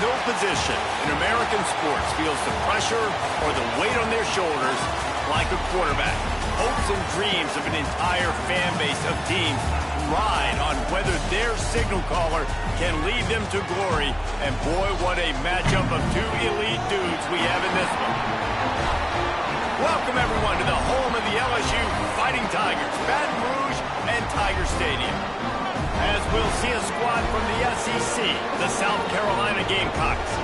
No position in American sports feels the pressure or the weight on their shoulders like a quarterback. Hopes and dreams of an entire fan base of teams ride on whether their signal caller can lead them to glory. And boy, what a matchup of two elite dudes we have in this one. Welcome, everyone, to the home of the LSU Fighting Tigers, Baton Rouge and Tiger Stadium. As we'll see a squad from the SEC, the South Carolina Gamecocks,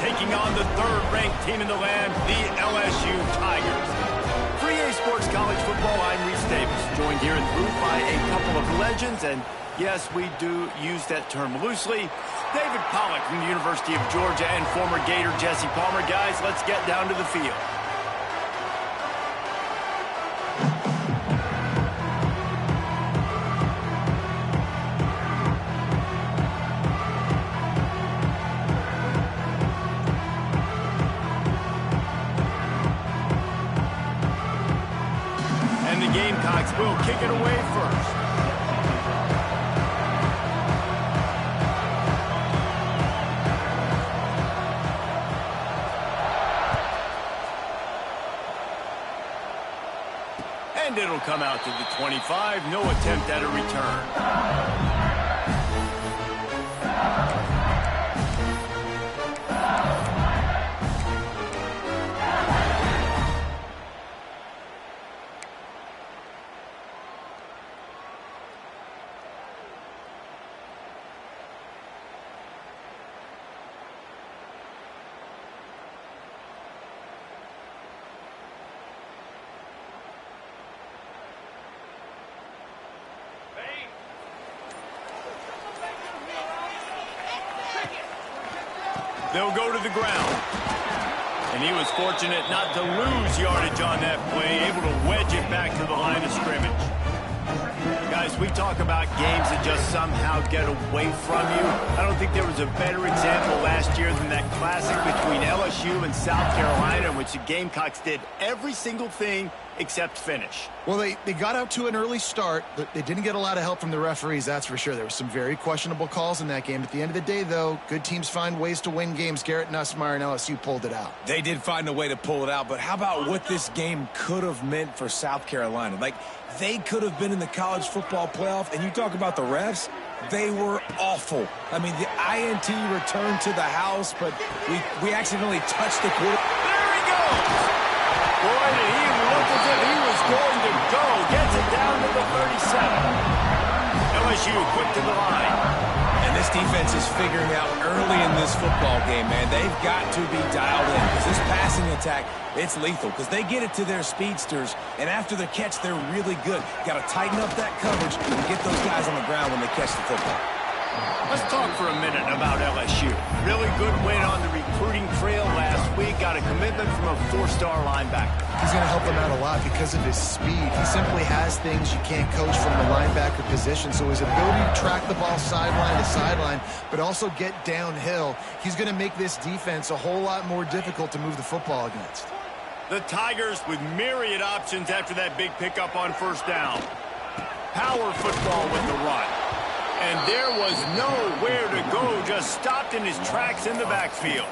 taking on the third-ranked team in the land, the LSU Tigers. For EA Sports College Football, I'm Reese Davis, joined here in the booth by a couple of legends, and yes, we do use that term loosely. David Pollack from the University of Georgia and former Gator Jesse Palmer. Guys, let's get down to the field. Gamecocks will kick it away first. And it'll come out to the 25. No attempt at a return. They'll go to the ground. And he was fortunate not to lose yardage on that play, able to wedge it back to the line of scrimmage. Guys, we talk about games that just somehow get away from you. I don't think there was a better example last year than that classic between LSU and South Carolina, in which the Gamecocks did every single thing except finish. Well, they got out to an early start, but they didn't get a lot of help from the referees, that's for sure. There were some very questionable calls in that game. At the end of the day, though, good teams find ways to win games. Garrett Nussmeier and LSU pulled it out. They did find a way to pull it out, but how about what this game could have meant for South Carolina? Like, they could have been in the college football playoff, and you talk about the refs, they were awful. I mean, the INT returned to the house, but we accidentally touched the quarter. There he goes! Boy, did he look as if he was going to go. Gets it down to the 37. LSU quick to the line. And this defense is figuring out early in this football game, man. They've got to be dialed in because this passing attack, it's lethal because they get it to their speedsters, and after the catch, they're really good. Got to tighten up that coverage and get those guys on the ground when they catch the football. Let's talk for a minute about LSU. Really good win on the recruiting trail last week. Got a commitment from a four-star linebacker. He's going to help them out a lot because of his speed. He simply has things you can't coach from the linebacker position. So his ability to track the ball sideline to sideline, but also get downhill, he's going to make this defense a whole lot more difficult to move the football against. The Tigers with myriad options after that big pickup on first down. Power football with the run. And there was nowhere to go, just stopped in his tracks in the backfield.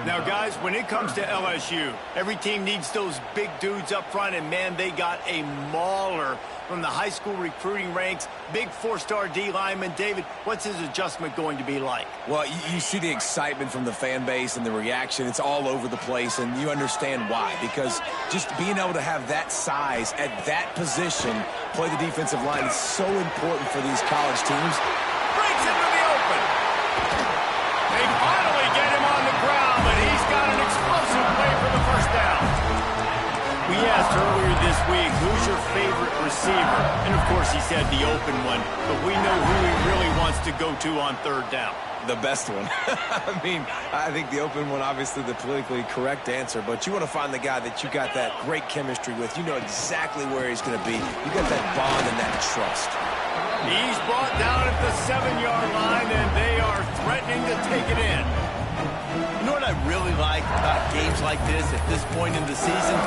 Now, guys, when it comes to LSU, every team needs those big dudes up front, and, man, they got a mauler from the high school recruiting ranks. Big four-star D lineman. David, what's his adjustment going to be like? Well, you see the excitement from the fan base and the reaction. It's all over the place, and you understand why. Because just being able to have that size at that position, play the defensive line, is so important for these college teams. Breaks into the open. They finally get him on the ground, but he's got an explosive play for the first down. We asked earlier this week, who's your favorite receiver? And, of course, he said the open one, but we know who he really wants to go to on third down. The best one. I mean, I think the open one, obviously the politically correct answer, but you want to find the guy that you got that great chemistry with. You know exactly where he's going to be. You got that bond and that trust. He's brought down at the 7-yard line, and they are threatening to take it in. You know what I really like about games like this at this point in the season?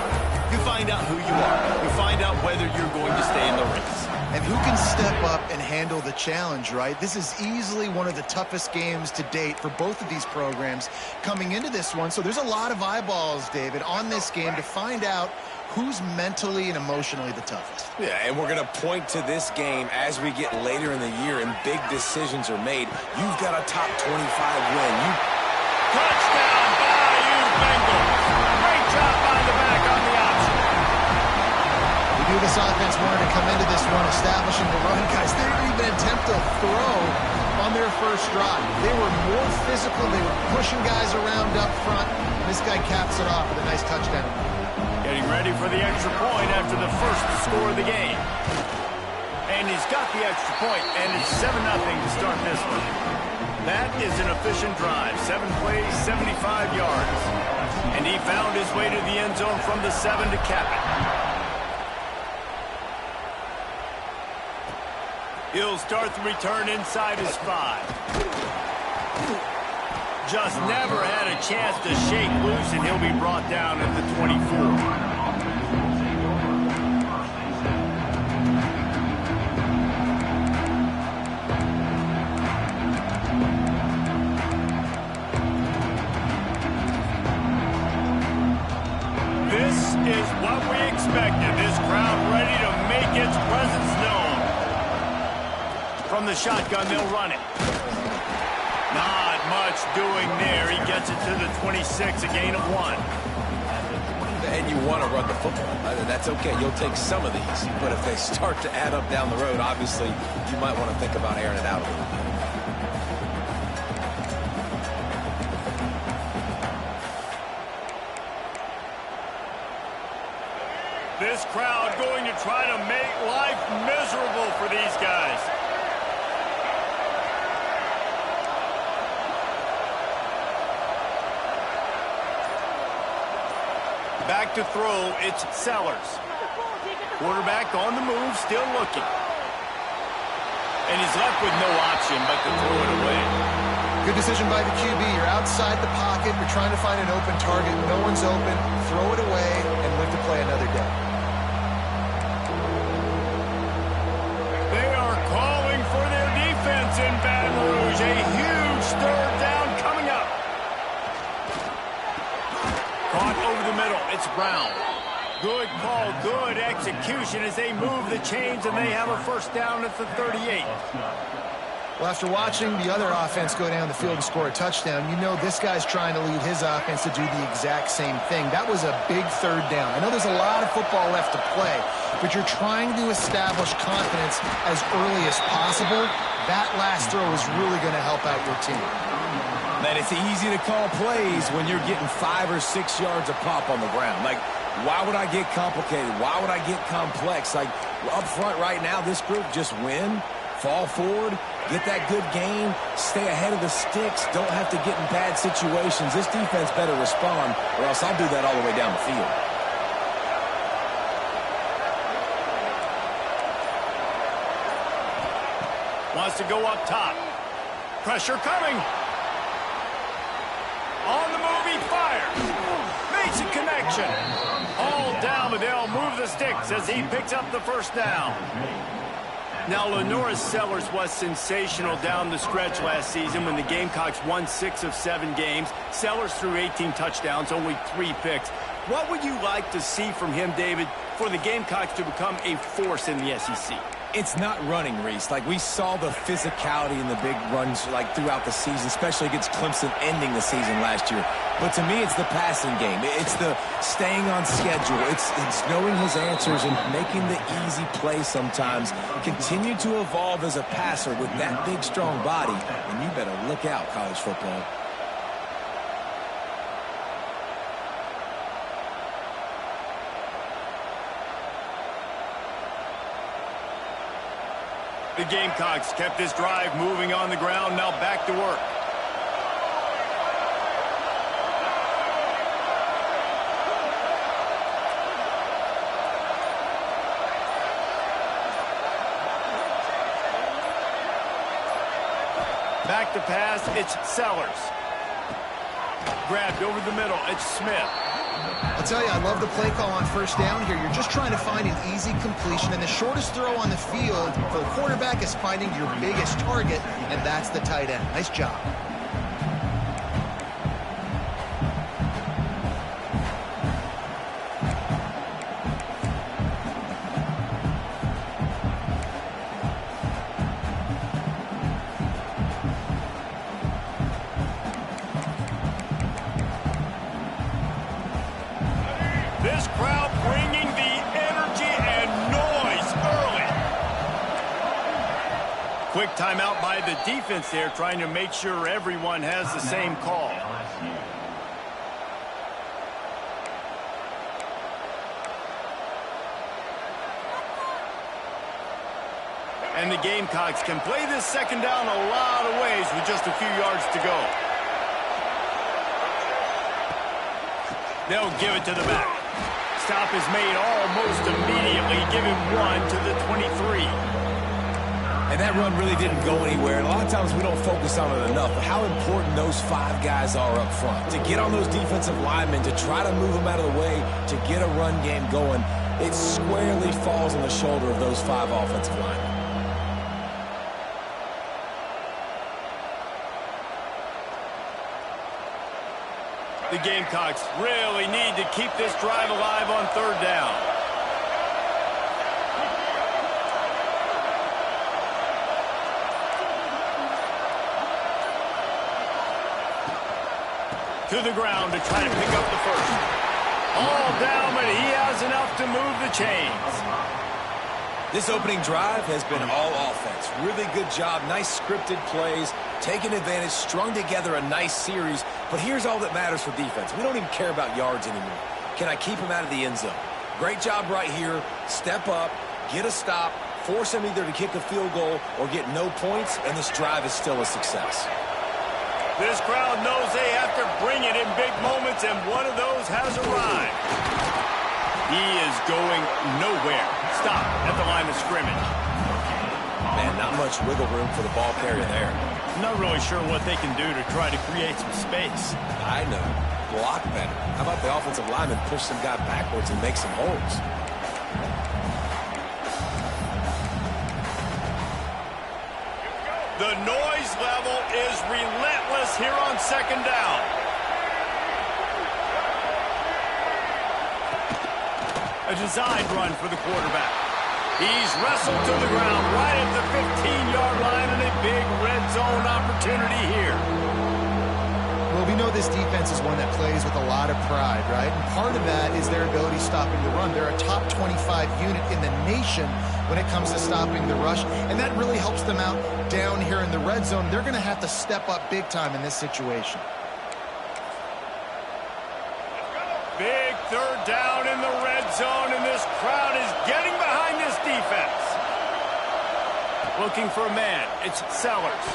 You find out who you are. You find out whether you're going to stay in the race. And who can step up and handle the challenge, right? This is easily one of the toughest games to date for both of these programs coming into this one. So there's a lot of eyeballs, David, on this game to find out who's mentally and emotionally the toughest. Yeah, and we're going to point to this game as we get later in the year and big decisions are made. You've got a top 25 win. Touchdown, Bayou Bengals. Great job by the back on the option. We knew this offense wanted to come into this one establishing the run, guys. They didn't even attempt to throw on their first drive. They were more physical. They were pushing guys around up front. This guy caps it off with a nice touchdown. Getting ready for the extra point after the first score of the game. And he's got the extra point, and it's 7-0 to start this one. That is an efficient drive. 7 plays, 75 yards. And he found his way to the end zone from the 7 to cap it. He'll start the return inside his 5. Just never had a chance to shake loose, and he'll be brought down at the 24. This is what we expected. This crowd ready to make its presence known. From the shotgun, they'll run it. Not much doing there. He gets it to the 26, a gain of 1. And you want to run the football. That's okay. You'll take some of these. But if they start to add up down the road, obviously, you might want to think about airing it out a little bit. This crowd going to try to make life miserable for these guys. Back to throw, it's Sellers. Quarterback on the move, still looking. And he's left with no option but to throw it away. Good decision by the QB. You're outside the pocket. You're trying to find an open target. No one's open. Throw it away and live to play another day. They are calling for their defense in Baton Rouge. A huge third down coming up. Caught over the middle. It's Brown. Good call, good execution as they move the chains, and they have a first down at the 38. Well, after watching the other offense go down the field and score a touchdown, you know this guy's trying to lead his offense to do the exact same thing. That was a big third down. I know there's a lot of football left to play, but you're trying to establish confidence as early as possible. That last throw is really going to help out your team. Man, it's easy to call plays when you're getting 5 or 6 yards of pop on the ground. Like, why would I get complicated? Why would I get complex? Like, up front right now, this group just win, fall forward, get that good gain, stay ahead of the sticks, don't have to get in bad situations. This defense better respond, or else I'll do that all the way down the field. Wants to go up top. Pressure coming. On the move, he fires. Makes a connection. All down, but they'll move the sticks as he picks up the first down. Now, LaNorris Sellers was sensational down the stretch last season when the Gamecocks won 6 of 7 games. Sellers threw 18 touchdowns, only 3 picks. What would you like to see from him, David, for the Gamecocks to become a force in the SEC? It's not running, Reese. Like, we saw the physicality in the big runs, like, throughout the season, especially against Clemson ending the season last year. But to me, it's the passing game. It's the staying on schedule. It's knowing his answers and making the easy play sometimes. Continue to evolve as a passer with that big, strong body, and you better look out, college football. The Gamecocks kept this drive moving on the ground, now back to work. Back to pass, it's Sellers. Grabbed over the middle, it's Smith. I'll tell you, I love the play call on first down here. You're just trying to find an easy completion, and the shortest throw on the field for a quarterback is finding your biggest target, and that's the tight end. Nice job. This crowd bringing the energy and noise early. Quick timeout by the defense there, trying to make sure everyone has the same call. And the Gamecocks can play this second down a lot of ways with just a few yards to go. They'll give it to the back. Stop is made almost immediately, giving one to the 23. And that run really didn't go anywhere. And a lot of times we don't focus on it enough, but how important those 5 guys are up front. To get on those defensive linemen, to try to move them out of the way, to get a run game going, it squarely falls on the shoulder of those 5 offensive linemen. The Gamecocks really need to keep this drive alive on third down. To the ground to try to pick up the first. All down, but he has enough to move the chains. This opening drive has been all offense. Really good job, nice scripted plays, taking advantage, strung together a nice series. But here's all that matters for defense. We don't even care about yards anymore. Can I keep him out of the end zone? Great job right here. Step up, get a stop, force him either to kick a field goal or get no points, and this drive is still a success. This crowd knows they have to bring it in big moments, and one of those has arrived. He is going nowhere. Stop at the line of scrimmage. Man, not much wiggle room for the ball carrier there. Not really sure what they can do to try to create some space. I know. Block better. How about the offensive lineman push some guy backwards and make some holes? The noise level is relentless here on second down. A designed run for the quarterback. He's wrestled to the ground right at the 15-yard line, and a big red zone opportunity here. Well, we know this defense is one that plays with a lot of pride, right? And part of that is their ability stopping the run. They're a top 25 unit in the nation when it comes to stopping the rush, and that really helps them out down here in the red zone. They're going to have to step up big time in this situation. Big third down in the red zone, and this crowd is getting behind this defense. Looking for a man. It's Sellers.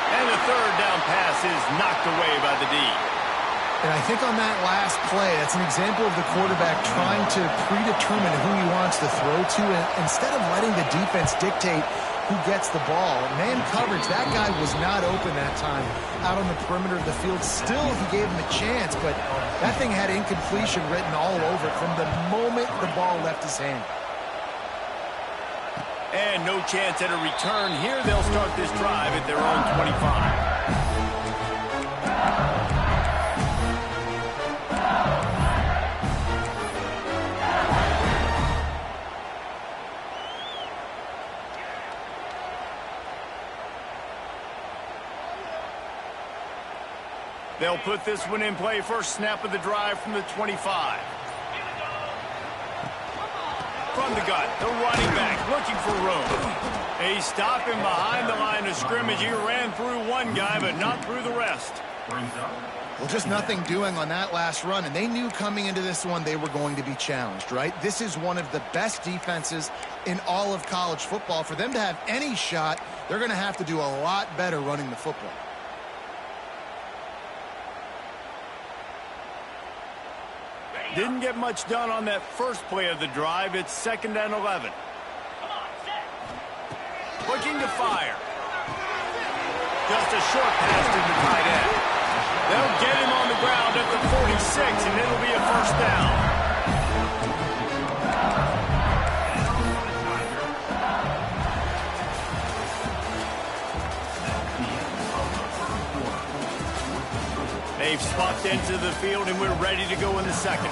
And the third down pass is knocked away by the D. And I think on that last play, that's an example of the quarterback trying to predetermine who he wants to throw to, and instead of letting the defense dictate who gets the ball. Man coverage, that guy was not open that time out on the perimeter of the field. Still, he gave him a chance, but that thing had incompletion written all over it from the moment the ball left his hand. And no chance at a return here. They'll start this drive at their own 25. They'll put this one in play. First snap of the drive from the 25. From the gun, the running back looking for room. He's stopping behind the line of scrimmage. He ran through one guy, but not through the rest. Well, just nothing doing on that last run, and they knew coming into this one they were going to be challenged, right? This is one of the best defenses in all of college football. For them to have any shot, they're going to have to do a lot better running the football. Didn't get much done on that first play of the drive. It's 2nd and 11. Looking to fire. Just a short pass to the tight end. They'll get him on the ground at the 46, and it'll be a first down. They've swapped into the field, and we're ready to go in the second.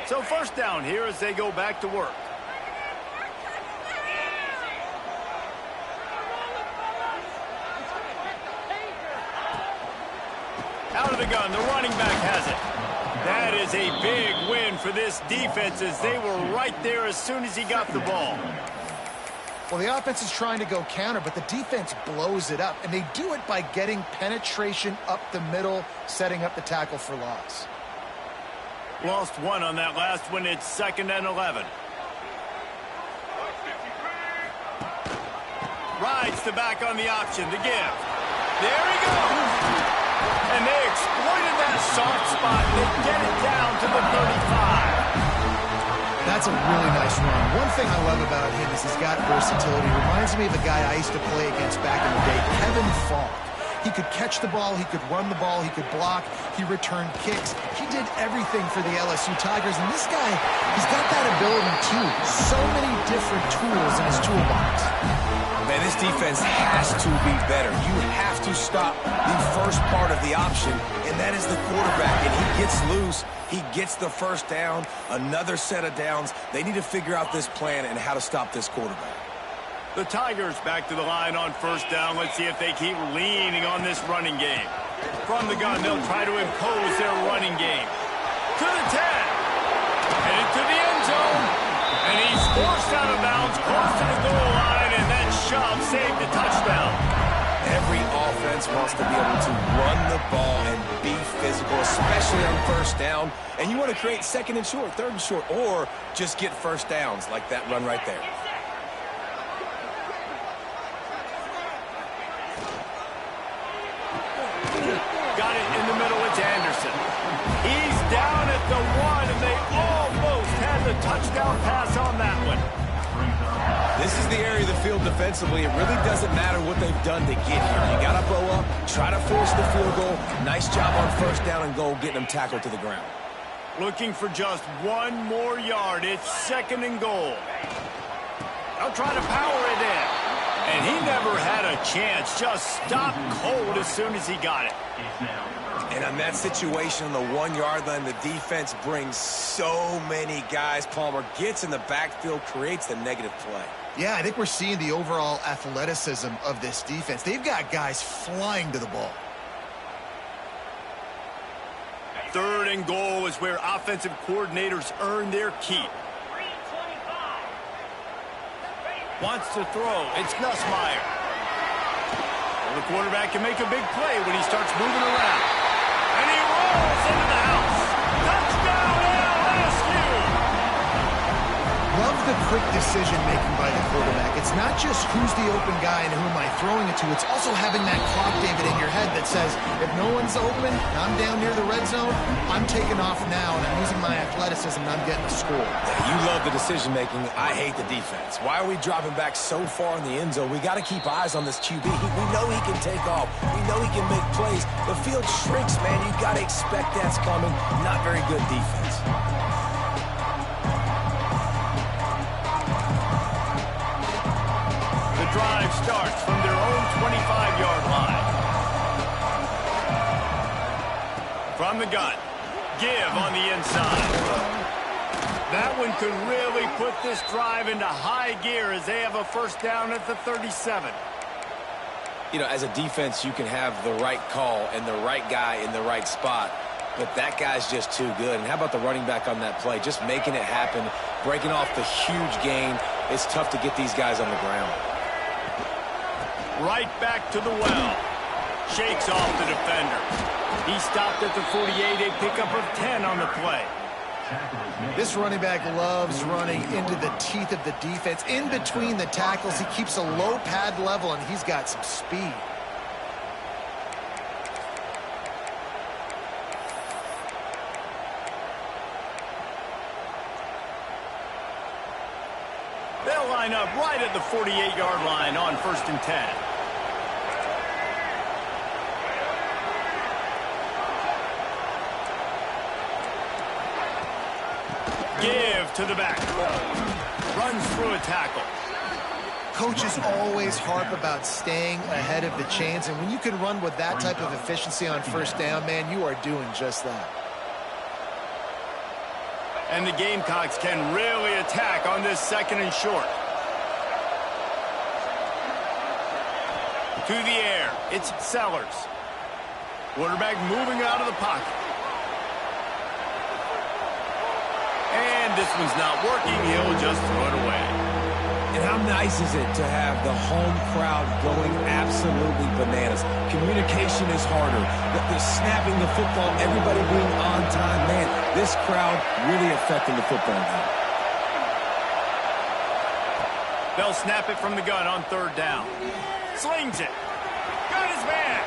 So first down here as they go back to work. Out of the gun, the running back has it. That is a big win for this defense as they were right there as soon as he got the ball. Well, the offense is trying to go counter, but the defense blows it up, and they do it by getting penetration up the middle, setting up the tackle for loss. Lost one on that last one. It's 2nd and 11. Rides the back on the option to give. There he goes. And they exploited that soft spot. They get it down to the 35. That's a really nice run. One thing I love about him is he's got versatility. Reminds me of a guy I used to play against back in the day, Kevin Falk. He could catch the ball, he could run the ball, he could block, he returned kicks. He did everything for the LSU Tigers, and this guy, he's got that ability too. So many different tools in his toolbox. Man, this defense has to be better. You have to stop the first part of the option, and that is the quarterback. And he gets loose, he gets the first down, another set of downs. They need to figure out this plan and how to stop this quarterback. The Tigers back to the line on first down. Let's see if they keep leaning on this running game. From the gun, they'll try to impose their running game. To the 10. Headed to the end zone. And he's forced out of bounds, close to the goal line, and that shove saved a touchdown. Every offense wants to be able to run the ball and be physical, especially on first down. And you want to create 2nd and short, 3rd and short, or just get first downs like that run right there. Got it in the middle. It's Anderson. He's down at the 1, and they almost had the touchdown pass on that one. This is the area of the field defensively. It really doesn't matter what they've done to get here. You got to blow up, try to force the field goal. Nice job on first down and goal, getting them tackled to the ground. Looking for just 1 more yard. It's 2nd and goal. They'll try to power it in. And he never had a chance. Just stopped cold as soon as he got it. And on that situation, on the 1-yard line, the defense brings so many guys. Palmer gets in the backfield, creates the negative play. Yeah, I think we're seeing the overall athleticism of this defense. They've got guys flying to the ball. 3rd and goal is where offensive coordinators earn their keep. Wants to throw. It's Nussmeier. Well, the quarterback can make a big play when he starts moving around. And he rolls into the house. Touchdown, LSU! Love the quick decision-making by the quarterback. It's not just who's the open guy and who am I throwing it to. It's also having that clock, David, in your head that says, if no one's open, I'm down near the red zone, I'm taking off now, and I'm using my athleticism, and I'm getting a score. Yeah, you love the decision-making. I hate the defense. Why are we dropping back so far in the end zone? We got to keep eyes on this QB. We know he can take off. We know he can make plays. The field shrinks, man. You got to expect that's coming. Not very good defense. The drive starts from their own 25-yard line. From the gun. Give on the inside. That one could really put this drive into high gear as they have a first down at the 37. You know, as a defense, you can have the right call and the right guy in the right spot, but that guy's just too good. And how about the running back on that play? Just making it happen, breaking off the huge gain. It's tough to get these guys on the ground. Right back to the well. Shakes off the defender. He stopped at the 48, a pickup of 10 on the play. This running back loves running into the teeth of the defense. In between the tackles, he keeps a low pad level, and he's got some speed. They'll line up right at the 48-yard line on 1st and 10. Give to the back. Runs through a tackle. Coaches always harp about staying ahead of the chains, and when you can run with that type of efficiency on 1st down, man, you are doing just that. And the Gamecocks can really attack on this 2nd and short. To the air, it's Sellers. Quarterback moving out of the pocket. And this one's not working. He'll just throw it away. And how nice is it to have the home crowd going absolutely bananas? Communication is harder. The snapping the football, everybody being on time. Man, this crowd really affecting the football game. They'll snap it from the gun on 3rd down. Slings it. Got his man.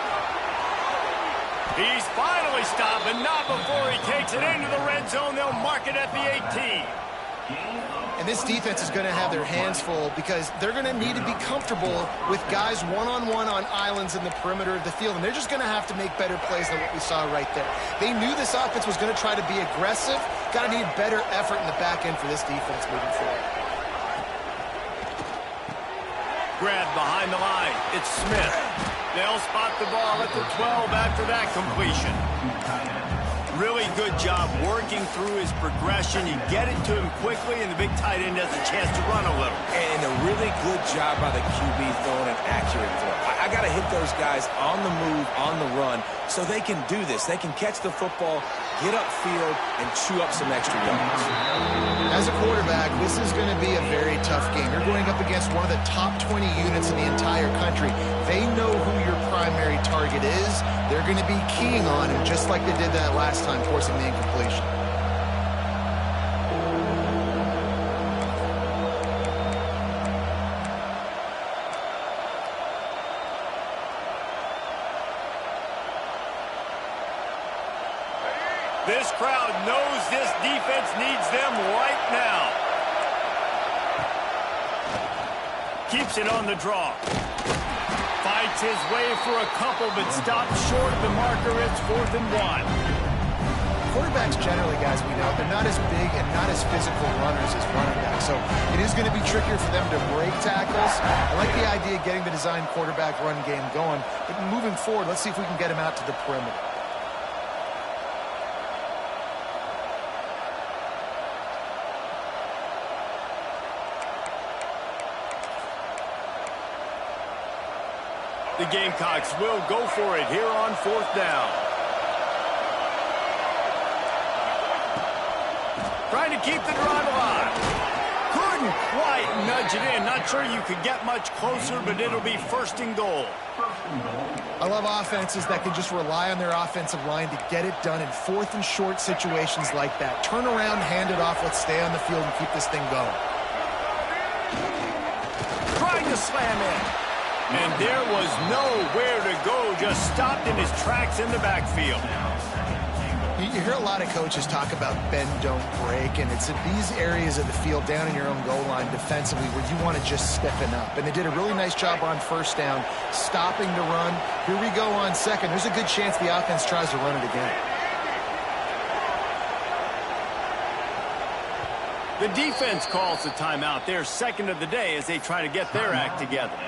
He's finally stopped, but not before he takes it into the red zone. They'll mark it at the 18. And this defense is going to have their hands full because they're going to need to be comfortable with guys one-on-one on islands in the perimeter of the field. And they're just going to have to make better plays than what we saw right there. They knew this offense was going to try to be aggressive. Got to need better effort in the back end for this defense moving forward. Grab behind the line. It's Smith. They'll spot the ball at the 12 after that completion. Really good job working through his progression. You get it to him quickly, and the big tight end has a chance to run a little. And a really good job by the QB throwing an accurate throw. I got to hit those guys on the move, on the run, so they can do this. They can catch the football, get upfield, and chew up some extra yards. As a quarterback, this is going to be a very tough game. You're going up against one of the top 20 units in the entire country. They know who your primary target is. They're going to be keying on him, just like they did that last time, forcing the incompletion. This crowd knows this defense needs them right now. Keeps it on the draw. Fights his way for a couple, but stops short of the marker. It's 4th and 1. Quarterbacks generally, guys, we know, they're not as big and not as physical runners as running backs. So it is going to be trickier for them to break tackles. I like the idea of getting the design quarterback run game going. But moving forward, let's see if we can get him out to the perimeter. The Gamecocks will go for it here on 4th down. Trying to keep the drive alive. Couldn't quite nudge it in. Not sure you could get much closer, but it'll be 1st and goal. I love offenses that can just rely on their offensive line to get it done in 4th and short situations like that. Turn around, hand it off, let's stay on the field and keep this thing going. Trying to slam in. And there was nowhere to go, just stopped in his tracks in the backfield. You hear a lot of coaches talk about bend, don't break, and it's in these areas of the field down in your own goal line defensively where you want to just stiffen up. And they did a really nice job on 1st down, stopping the run. Here we go on 2nd. There's a good chance the offense tries to run it again. The defense calls the timeout. Their 2nd of the day as they try to get their act together.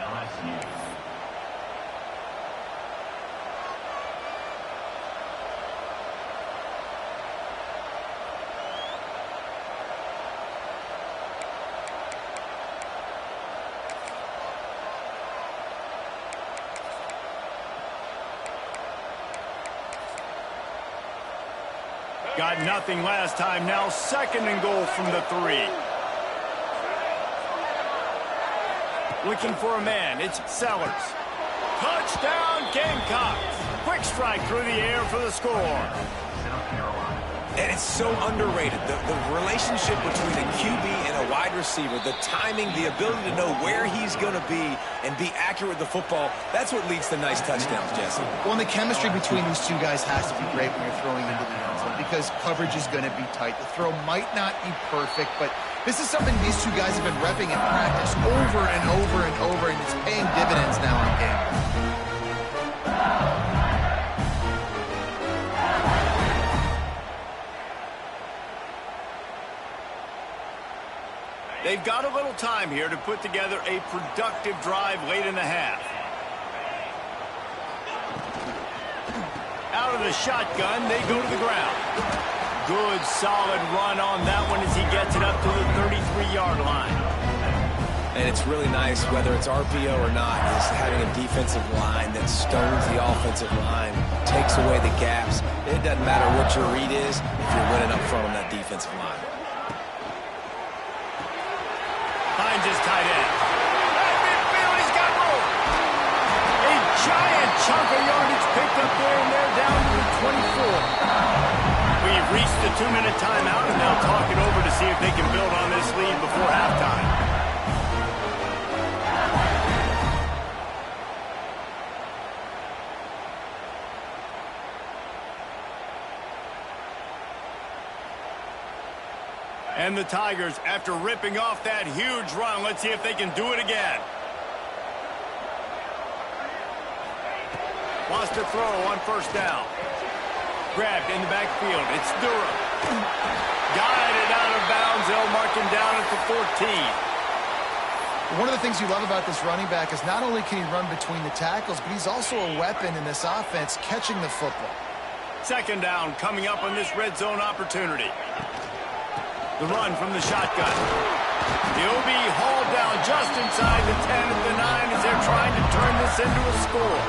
Got nothing last time. Now 2nd and goal from the 3. Looking for a man. It's Sellers. Touchdown, Gamecocks. Quick strike through the air for the score. And it's so underrated. The relationship between a QB and a wide receiver, the timing, the ability to know where he's going to be and be accurate with the football, that's what leads to nice touchdowns, Jesse. Well, and the chemistry between these two guys has to be great when you're throwing into the end zone. because coverage is going to be tight. The throw might not be perfect, but this is something these two guys have been repping in practice over and over and over, and it's paying dividends now in game. They've got a little time here to put together a productive drive late in the half. Out of the shotgun, they go to the ground. Good, solid run on that one as he gets it up to the 33-yard line. And it's really nice, whether it's RPO or not, is having a defensive line that stones the offensive line, takes away the gaps. It doesn't matter what your read is if you're winning up front on that defensive line. Finds his tight end. Midfield, he's got room. A giant chunk of yardage picked up there, and they're down to the 24. We've reached the 2-minute timeout, and they'll talk it over to see if they can build on this lead before halftime. And the Tigers, after ripping off that huge run, let's see if they can do it again. Wants to throw on first down. Grabbed in the backfield. It's Durham. Guided out of bounds. They'll mark him down at the 14. One of the things you love about this running back is not only can he run between the tackles, but he's also a weapon in this offense catching the football. Second down coming up on this red zone opportunity. The run from the shotgun. He'll be hauled down just inside the 10 at the 9 as they're trying to turn this into a score.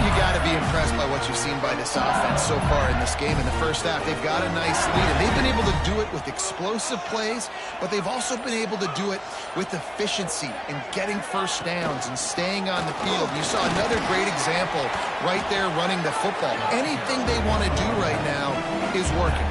You got to be impressed by what you've seen by this offense so far in this game. In the first half, they've got a nice lead, and they've been able to do it with explosive plays, but they've also been able to do it with efficiency and getting first downs and staying on the field. You saw another great example right there running the football. Anything they want to do right now is working.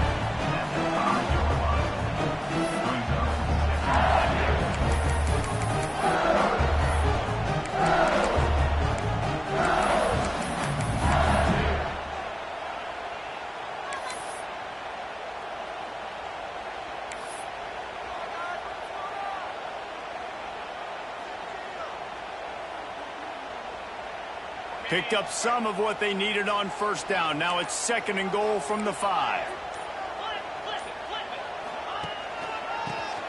Picked up some of what they needed on first down. Now it's 2nd and goal from the 5.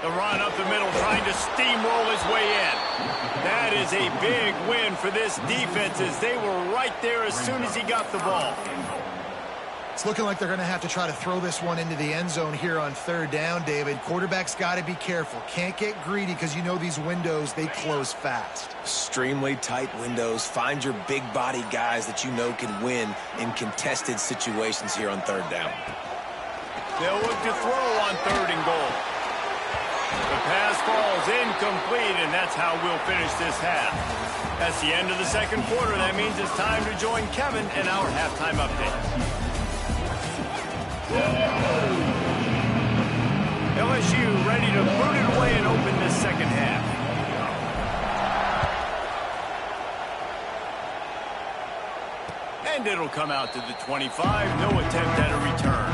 The run up the middle, trying to steamroll his way in. That is a big win for this defense as they were right there as soon as he got the ball. It's looking like they're going to have to try to throw this one into the end zone here on 3rd down, David. Quarterback's got to be careful. Can't get greedy because you know these windows, they close fast. Extremely tight windows. Find your big body guys that you know can win in contested situations here on 3rd down. They'll look to throw on 3rd and goal. The pass falls incomplete, and that's how we'll finish this half. That's the end of the 2nd quarter. That means it's time to join Kevin in our halftime update. LSU ready to boot it away and open this 2nd half. And it'll come out to the 25. No attempt at a return.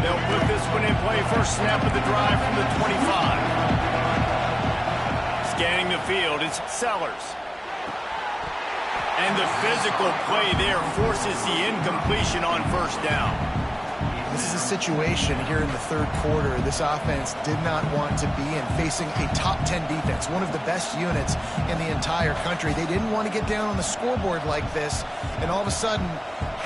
They'll put this one in play. First snap of the drive from the 25. Scanning the field, it's Sellers. And the physical play there forces the incompletion on first down. This is a situation here in the 3rd quarter this offense did not want to be in, facing a top 10 defense, one of the best units in the entire country. They didn't want to get down on the scoreboard like this and all of a sudden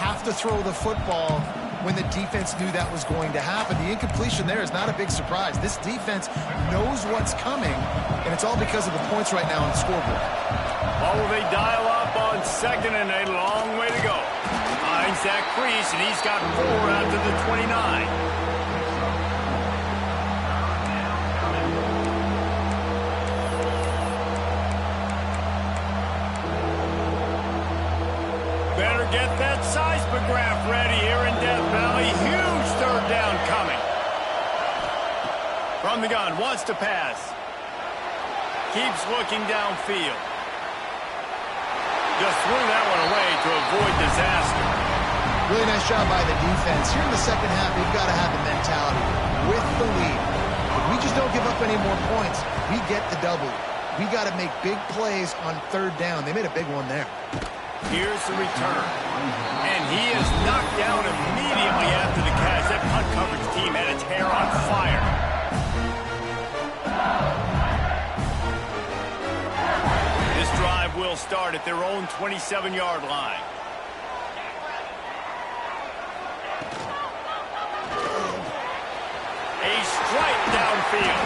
have to throw the football when the defense knew that was going to happen. The incompletion there is not a big surprise. This defense knows what's coming, and it's all because of the points right now on the scoreboard. Oh, will they dial up on 2nd and a long way to go? Finds Zach Priest, and he's got 4 out to the 29. Better get that seismograph ready here in Death Valley. Huge 3rd down coming. From the gun, wants to pass. Keeps looking downfield. Just threw that one away to avoid disaster. Really nice job by the defense. Here in the second half, we've got to have the mentality with the lead. If we just don't give up any more points, we get the W. We got to make big plays on third down. They made a big one there. Here's the return. And he is knocked down immediately after the catch. That punt coverage team had its hair on fire. This drive will start at their own 27-yard line. A strike downfield.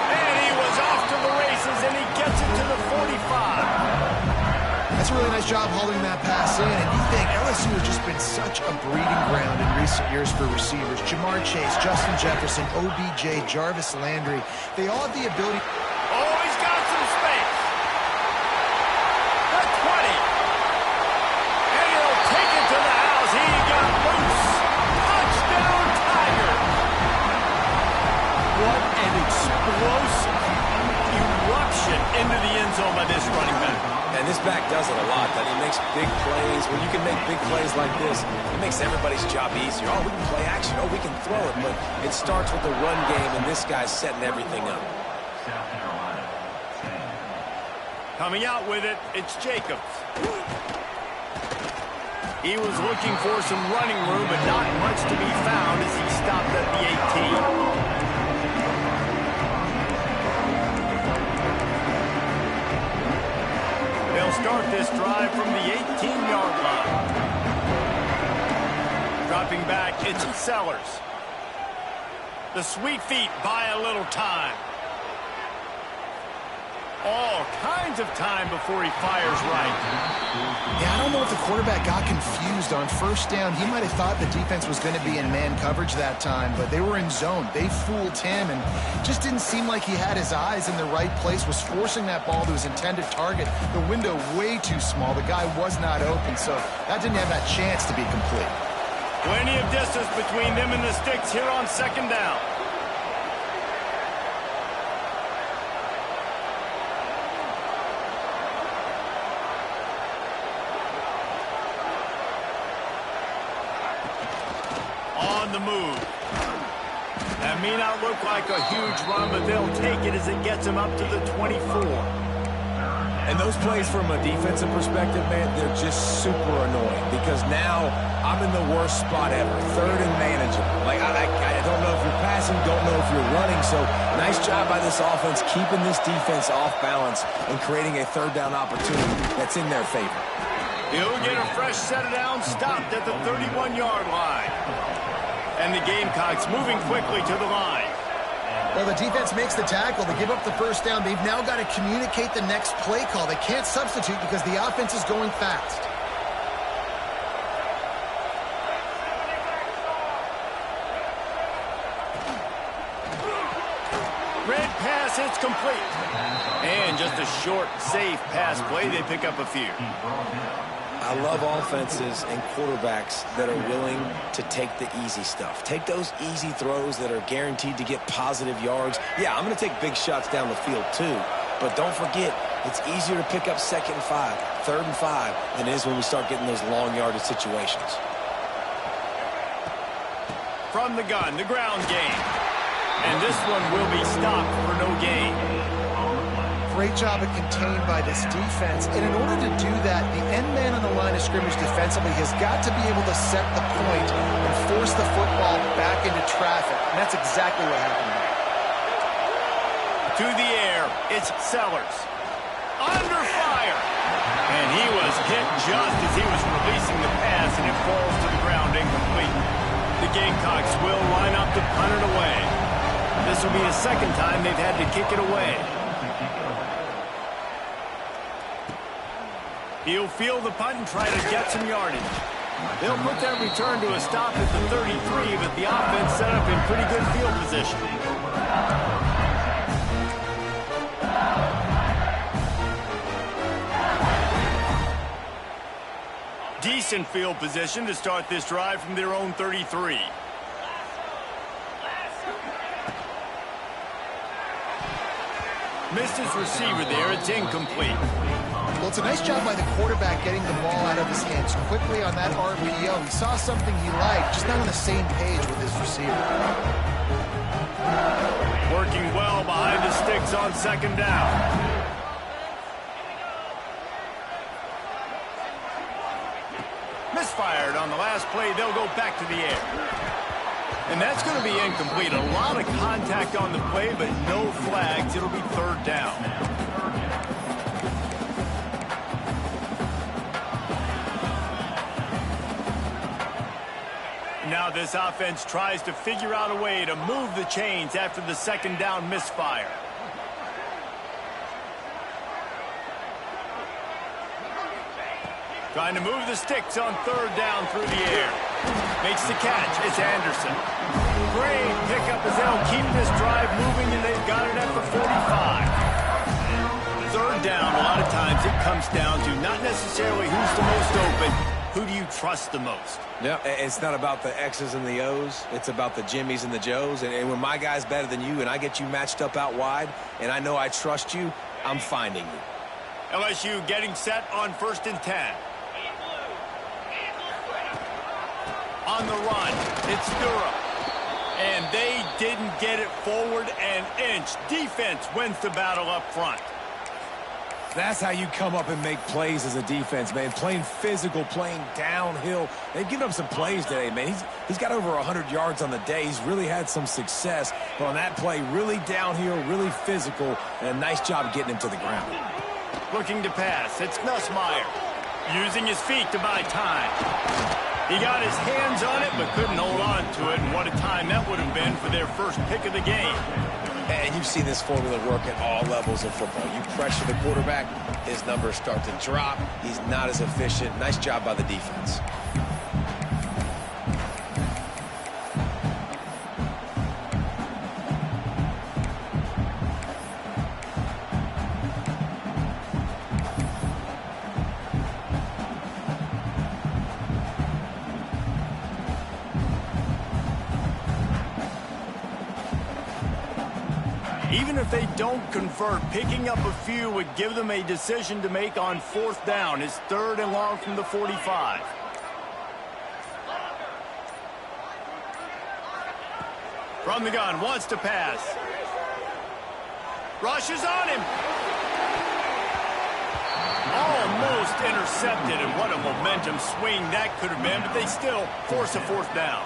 And he was off to the races, and he gets it to the 45. That's a really nice job holding that pass in. And you think LSU has just been such a breeding ground in recent years for receivers. Jamar Chase, Justin Jefferson, OBJ, Jarvis Landry. They all have the ability. Oh, he's got some space. The 20. And he'll take it to the house. He got loose. Touchdown, Tiger. What an explosive eruption into the end zone by this running back. And this back does it a lot. That he makes big plays. When you can make big plays like this, it makes everybody's job easier. Oh, we can play action. Oh, we can throw it. But it starts with the run game, and this guy's setting everything up. Coming out with it, it's Jacobs. He was looking for some running room, but not much to be found as he stopped at the 18. They'll start this drive from the 18-yard line. Dropping back, it's Sellers. The sweet feet buy a little time. All kinds of time before he fires right. Yeah, I don't know if the quarterback got confused on first down. He might have thought the defense was going to be in man coverage that time, but they were in zone. They fooled him and just didn't seem like he had his eyes in the right place, was forcing that ball to his intended target. The window way too small. The guy was not open, so that didn't have that chance to be complete. Plenty of distance between them and the sticks here on second down. On the move. That may not look like a huge run, but they'll take it as it gets them up to the 24. And those plays from a defensive perspective, man, they're just super annoying because now I'm in the worst spot ever, third and manageable. Like, I don't know if you're passing, don't know if you're running, so nice job by this offense keeping this defense off balance and creating a third down opportunity that's in their favor. He'll get a fresh set of downs, stopped at the 31-yard line. And the Gamecocks moving quickly to the line. Well, the defense makes the tackle. They give up the first down. They've now got to communicate the next play call. They can't substitute because the offense is going fast. Red pass, it's complete. And just a short, safe pass play. They pick up a few. I love offenses and quarterbacks that are willing to take the easy stuff. Take those easy throws that are guaranteed to get positive yards. Yeah, I'm going to take big shots down the field too, but don't forget, it's easier to pick up second and 5, third and 5 than it is when we start getting those long yardage situations. From the gun, the ground game. And this one will be stopped for no gain. Great job of contained by this defense. And in order to do that, the end man on the line of scrimmage defensively has got to be able to set the point and force the football back into traffic. And that's exactly what happened there. To the air, it's Sellers. Under fire. And he was hit just as he was releasing the pass, and it falls to the ground incomplete. The Gamecocks will line up to punt it away. This will be the second time they've had to kick it away. He'll field the punt and try to get some yardage. They'll put that return to a stop at the 33, but the offense set up in pretty good field position. Decent field position to start this drive from their own 33. Missed his receiver there. It's incomplete. Well, it's a nice job by the quarterback getting the ball out of his hands quickly on that RPO. He saw something he liked, just not on the same page with his receiver. Working well behind the sticks on second down. Misfired on the last play. They'll go back to the air. And that's going to be incomplete. A lot of contact on the play, but no flags. It'll be third down. Now this offense tries to figure out a way to move the chains after the second down misfire. Trying to move the sticks on third down through the air. Makes the catch. It's Anderson. Great pickup as they'll keep this drive moving, and they've got it at the 45. Third down, a lot of times it comes down to not necessarily who's the most open. Who do you trust the most? Yeah, it's not about the X's and the O's. It's about the Jimmies and the Joes. And when my guy's better than you and I get you matched up out wide and I know I trust you, I'm finding you. LSU getting set on 1st and 10. On the run, it's Durham. And they didn't get it forward an inch. Defense wins the battle up front. That's how you come up and make plays as a defense, man. Playing physical, playing downhill. They've given up some plays today, man. He's got over 100 yards on the day. He's really had some success. But on that play, really downhill, really physical, and a nice job getting him to the ground. Looking to pass. It's Nussmeier. Using his feet to buy time. He got his hands on it, but couldn't hold on to it. And what a time that would have been for their first pick of the game. And you've seen this formula work at all levels of football. You pressure the quarterback, his numbers start to drop. He's not as efficient. Nice job by the defense. Even if they don't convert, picking up a few would give them a decision to make on 4th down. It's 3rd and long from the 45. From the gun, wants to pass. Rushes on him. Almost intercepted, and what a momentum swing that could have been, but they still force a 4th down.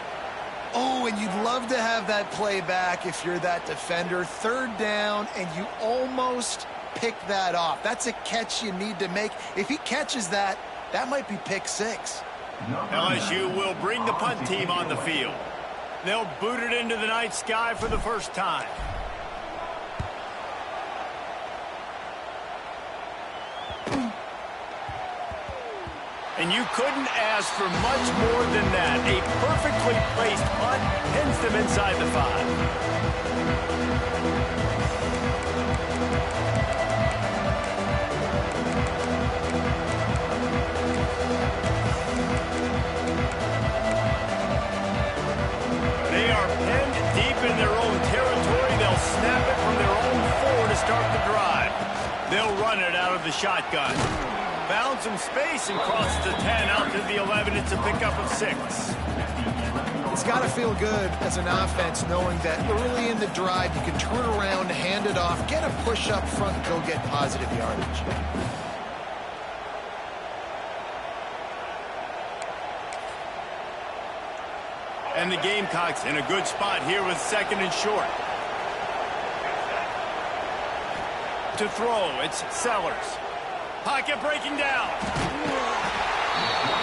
Oh, and you'd love to have that play back if you're that defender. 3rd down, and you almost pick that off. That's a catch you need to make. If he catches that, that might be pick 6. LSU will bring the punt team on the field. They'll boot it into the night sky for the first time. And you couldn't ask for much more than that. A perfectly placed punt pins them inside the 5. They are pinned deep in their own territory. They'll snap it from their own 4 to start the drive. They'll run it out of the shotgun. Found some space and crosses the 10 out to the 11. It's a pickup of 6. It's got to feel good as an offense knowing that early in the drive you can turn around, hand it off, get a push up front, and go get positive yardage. And the Gamecocks in a good spot here with 2nd and short. To throw, it's Sellers. Pocket breaking down.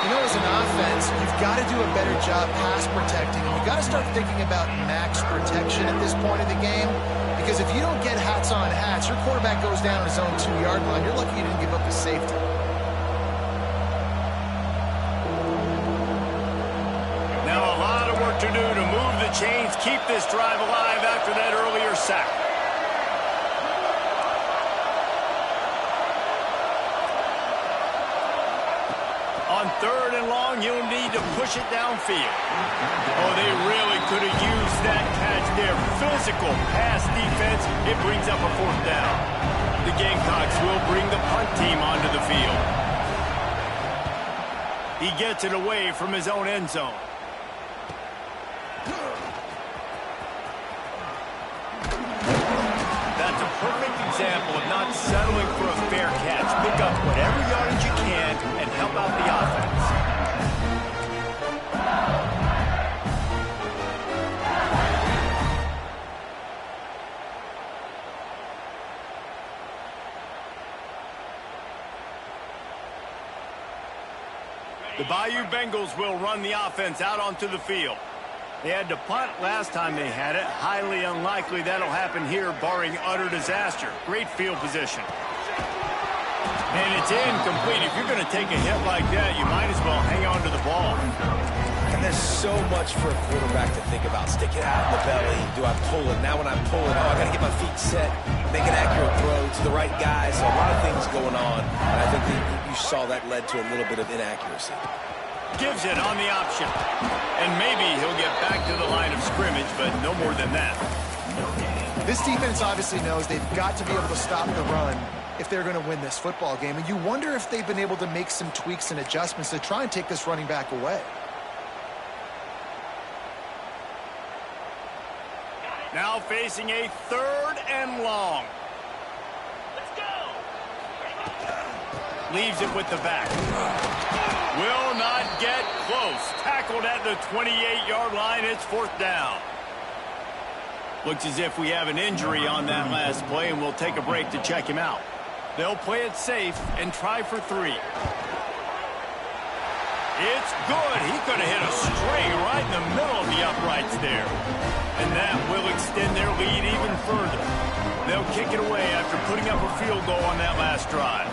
You know, as an offense, you've got to do a better job pass protecting. And you've got to start thinking about max protection at this point of the game. Because if you don't get hats on hats, your quarterback goes down his own 2-yard line. You're lucky you didn't give up a safety. Now a lot of work to do to move the chains, keep this drive alive after that earlier sack. On 3rd and long, you'll need to push it downfield. Oh, they really could have used that catch there. Physical pass defense. It brings up a 4th down. The Gamecocks will bring the punt team onto the field. He gets it away from his own end zone. That's a perfect example of not settling for a fair catch. Pick up whatever yardage you can and help out the offense. The Bayou Bengals will run the offense out onto the field. They had to punt last time they had it. Highly unlikely that'll happen here, barring utter disaster. Great field position. And it's incomplete. If you're going to take a hit like that, you might as well hang on to the ball. And there's so much for a quarterback to think about. Stick it out in the belly. Do I pull it? Now when I pull it, I got to get my feet set, make an accurate throw to the right guy. So a lot of things going on. And I think that you saw that led to a little bit of inaccuracy. Gives it on the option. And maybe he'll get back to the line of scrimmage, but no more than that. This defense obviously knows they've got to be able to stop the run if they're going to win this football game. And you wonder if they've been able to make some tweaks and adjustments to try and take this running back away. Now facing a 3rd and long. Let's go. Leaves it with the back. Will not get close. Tackled at the 28-yard line. It's 4th down. Looks as if we have an injury on that last play, and we'll take a break to check him out. They'll play it safe and try for 3. It's good. He could have hit a string right in the middle of the uprights there. And that will extend their lead even further. They'll kick it away after putting up a field goal on that last drive.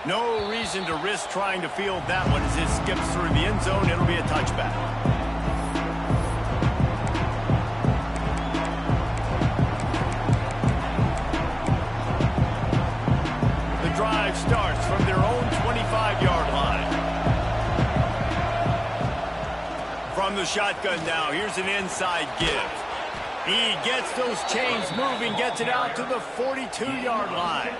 No reason to risk trying to field that one as it skips through the end zone. It'll be a touchback. The drive starts from their own 25-yard line. From the shotgun now, here's an inside give. He gets those chains moving, gets it out to the 42-yard line.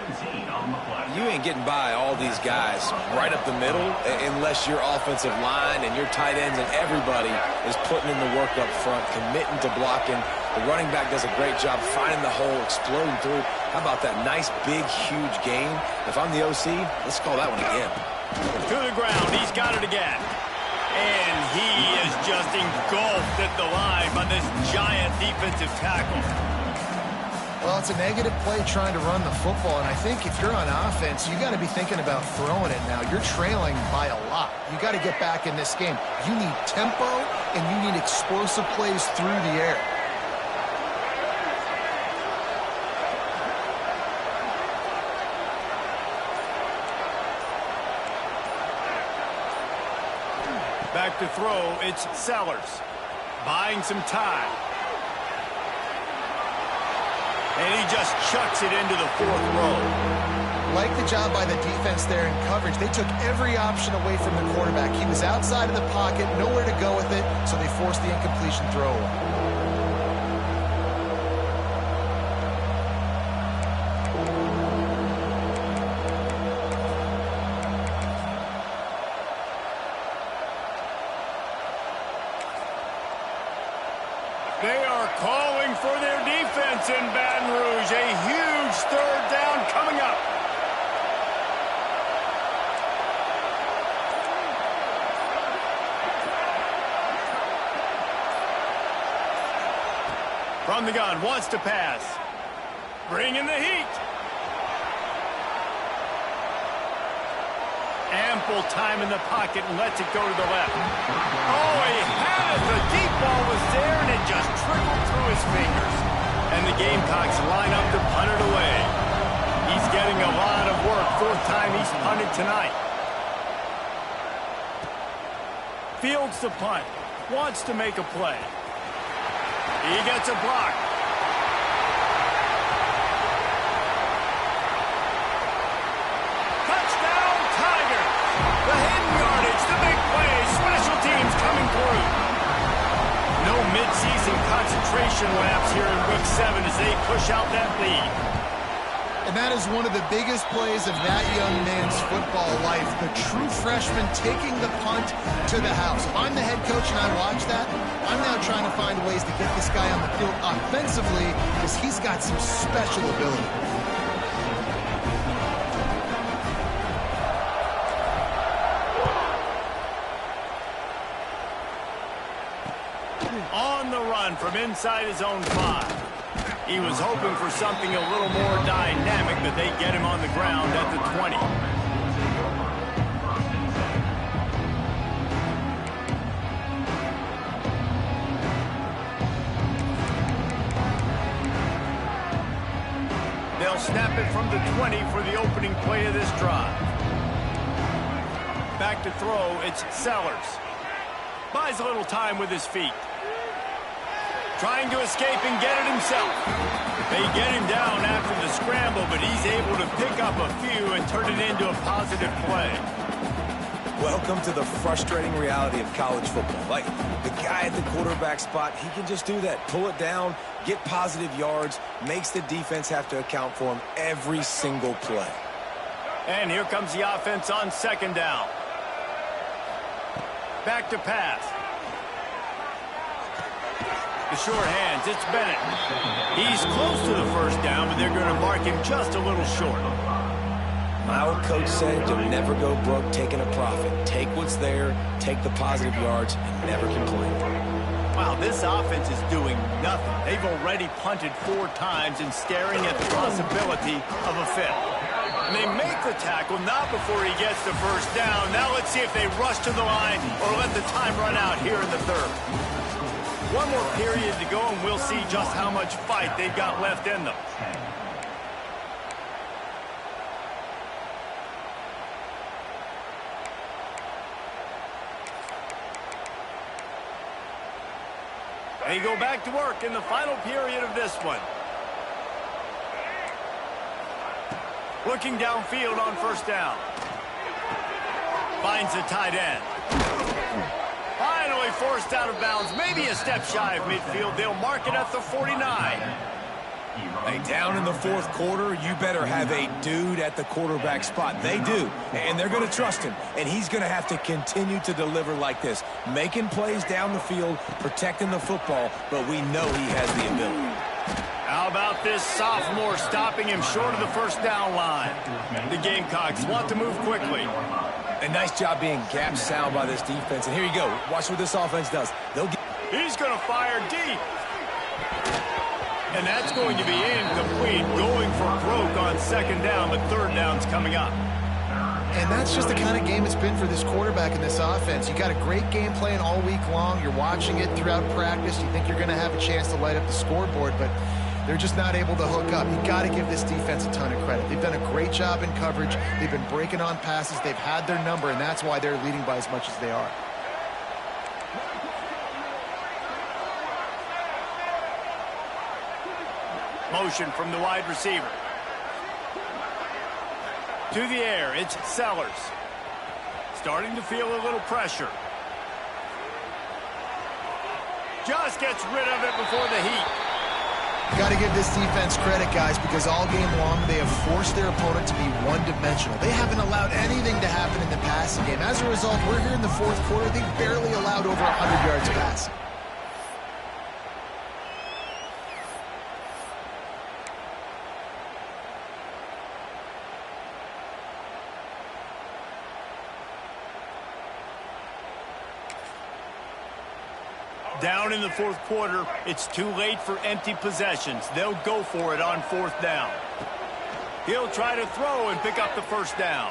You ain't getting by all these guys right up the middle unless your offensive line and your tight ends and everybody is putting in the work up front, committing to blocking. The running back does a great job finding the hole, exploding through. How about that nice, big, huge gain? If I'm the OC, let's call that one again. To the ground. He's got it again. And he is just engulfed at the line by this giant defensive tackle. Well, it's a negative play trying to run the football, and I think if you're on offense, you got to be thinking about throwing it now. You're trailing by a lot. You got to get back in this game. You need tempo, and you need explosive plays through the air. Back to throw, it's Sellers. Buying some time. And he just chucks it into the 4th row. Like the job by the defense there in coverage. They took every option away from the quarterback. He was outside of the pocket, nowhere to go with it, so they forced the incompletion throw away. They are calling for their defense in Baton Rouge. A huge 3rd down coming up. From the gun, wants to pass. Bringing the heat. Ample time in the pocket and lets it go to the left. Oh, he had it. The deep ball was there, and it just trickled through his fingers. And the Gamecocks line up to punt it away. He's getting a lot of work. 4th time he's punted tonight. Fields the punt. Wants to make a play. He gets a block. motivation ramps here in Week 7 as they push out that lead. And that is one of the biggest plays of that young man's football life. The true freshman taking the punt to the house. If I'm the head coach and I watch that, I'm now trying to find ways to get this guy on the field offensively because he's got some special ability. On the run from inside his own 5. He was hoping for something a little more dynamic, but they get him on the ground at the 20. They'll snap it from the 20 for the opening play of this drive. Back to throw, it's Sellers. Buys a little time with his feet. Trying to escape and get it himself. They get him down after the scramble, but he's able to pick up a few and turn it into a positive play. Welcome to the frustrating reality of college football. Like, the guy at the quarterback spot, he can just do that. Pull it down, get positive yards, makes the defense have to account for him every single play. And here comes the offense on second down. Back to pass. The short hands, it's Bennett. He's close to the first down, but they're going to mark him just a little short. My old coach said to never go broke taking a profit. Take what's there, take the positive yards, and never complain. Wow, this offense is doing nothing. They've already punted 4 times and staring at the possibility of a 5th. And they make the tackle, not before he gets the first down. Now let's see if they rush to the line or let the time run out here in the 3rd. One more period to go, and we'll see just how much fight they've got left in them. They go back to work in the final period of this one. Looking downfield on first down. Finds the tight end. Finally forced out of bounds, maybe a step shy of midfield. They'll mark it at the 49. Hey, down in the 4th quarter, you better have a dude at the quarterback spot. They do, and they're going to trust him, and he's going to have to continue to deliver like this, making plays down the field, protecting the football, but we know he has the ability. How about this sophomore stopping him short of the first down line? The Gamecocks want to move quickly. A nice job being gap sound by this defense. And here you go. Watch what this offense does. He's going to fire deep. And that's going to be incomplete. Going for broke on second down, but third down's coming up. And that's just the kind of game it's been for this quarterback in this offense. You got a great game plan all week long. You're watching it throughout practice. You think you're going to have a chance to light up the scoreboard, but they're just not able to hook up. You got to give this defense a ton of credit. They've done a great job in coverage. They've been breaking on passes. They've had their number, and that's why they're leading by as much as they are. Motion from the wide receiver. To the air, it's Sellers. Starting to feel a little pressure. Just gets rid of it before the heat. Got to give this defense credit, guys, because all game long they have forced their opponent to be one-dimensional. They haven't allowed anything to happen in the passing game. As a result, we're here in the 4th quarter. They barely allowed over 100 yards passing. Down in the 4th quarter, it's too late for empty possessions. They'll go for it on 4th down. He'll try to throw and pick up the first down.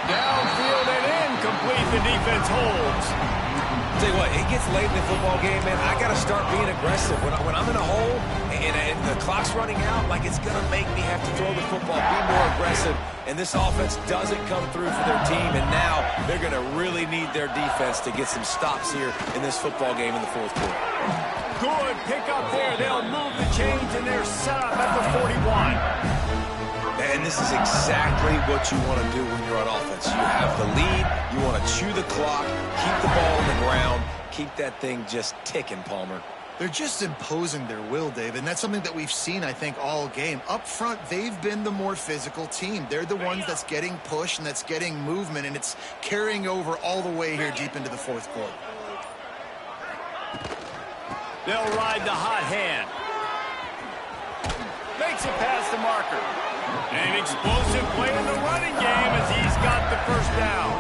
Downfield and incomplete. The defense holds. Tell you what, it gets late in the football game, man. I got to start being aggressive. When I'm in a hole and the clock's running out, like it's going to make me have to throw the football, be more aggressive. And this offense doesn't come through for their team, and now they're going to really need their defense to get some stops here in this football game in the 4th quarter. Good pick up there. They'll move the chains, and they're set up at the 41. And this is exactly what you want to do when you're on offense. You have the lead, you want to chew the clock, keep the ball on the ground, keep that thing just ticking, Palmer. They're just imposing their will, Dave, and that's something that we've seen, I think, all game. Up front, they've been the more physical team. They're the ones that's getting pushed and that's getting movement, and it's carrying over all the way here deep into the fourth quarter. They'll ride the hot hand. Makes it past the marker. An explosive play in the running game as he's got the first down.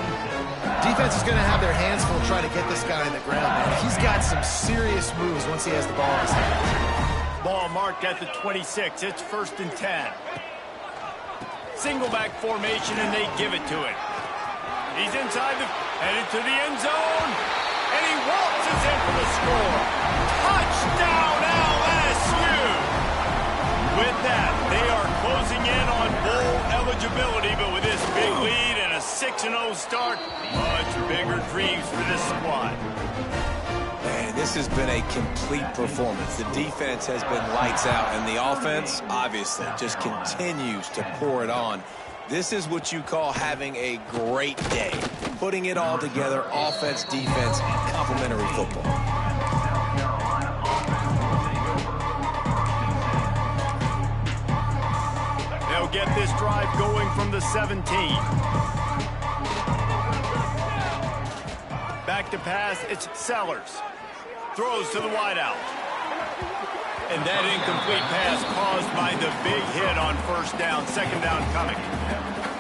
Defense is going to have their hands full trying to get this guy on the ground, man. He's got some serious moves once he has the ball in his hands. Ball marked at the 26. It's 1st and 10. Single back formation, and they give it to it. He's headed to the end zone, and he waltzes in for the score. Touchdown, LSU! With that, they are closing in on bowl eligibility, but with this big lead and a 6-0 start, much bigger dreams for this squad. Man, this has been a complete performance. The defense has been lights out, and the offense, obviously, just continues to pour it on. This is what you call having a great day. Putting it all together, offense, defense, complementary football. They'll get this drive going from the 17. Back to pass, it's Sellers. Throws to the wideout. And that incomplete pass caused by the big hit on 1st down, 2nd down coming.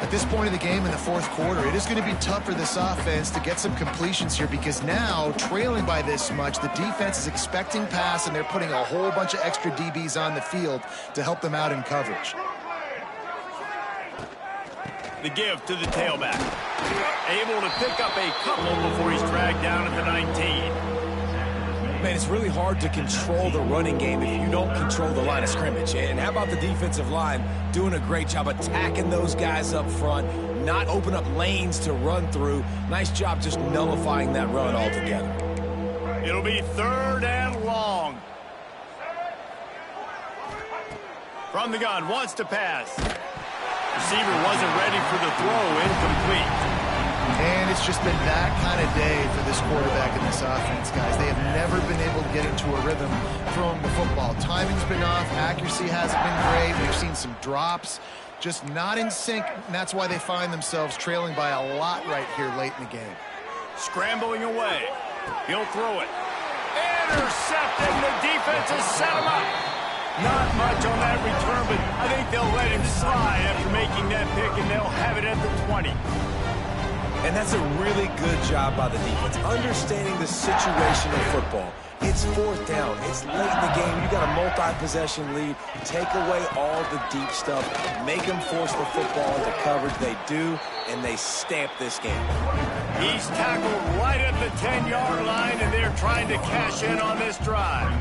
At this point in the game in the fourth quarter, it is going to be tough for this offense to get some completions here because now, trailing by this much, the defense is expecting pass, and they're putting a whole bunch of extra DBs on the field to help them out in coverage. The give to the tailback. Able to pick up a couple before he's dragged down at the 19. Man, it's really hard to control the running game if you don't control the line of scrimmage. And how about the defensive line doing a great job attacking those guys up front, not open up lanes to run through. Nice job just nullifying that run altogether. It'll be 3rd and long. From the gun, wants to pass. Receiver wasn't ready for the throw, incomplete. And it's just been that kind of day for this quarterback and this offense, guys. They have never been able to get into a rhythm throwing the football. Timing's been off. Accuracy hasn't been great. We've seen some drops. Just not in sync, and that's why they find themselves trailing by a lot right here late in the game. Scrambling away. He'll throw it. Intercepted. The defense has set him up. Not much on that return, but I think they'll let him slide after making that pick, and they'll have it at the 20. And that's a really good job by the defense, understanding the situation of football. It's 4th down. It's late in the game. You got a multi-possession lead. Take away all the deep stuff. Make them force the football into coverage. They do, and they stamp this game. He's tackled right at the 10-yard line, and they're trying to cash in on this drive.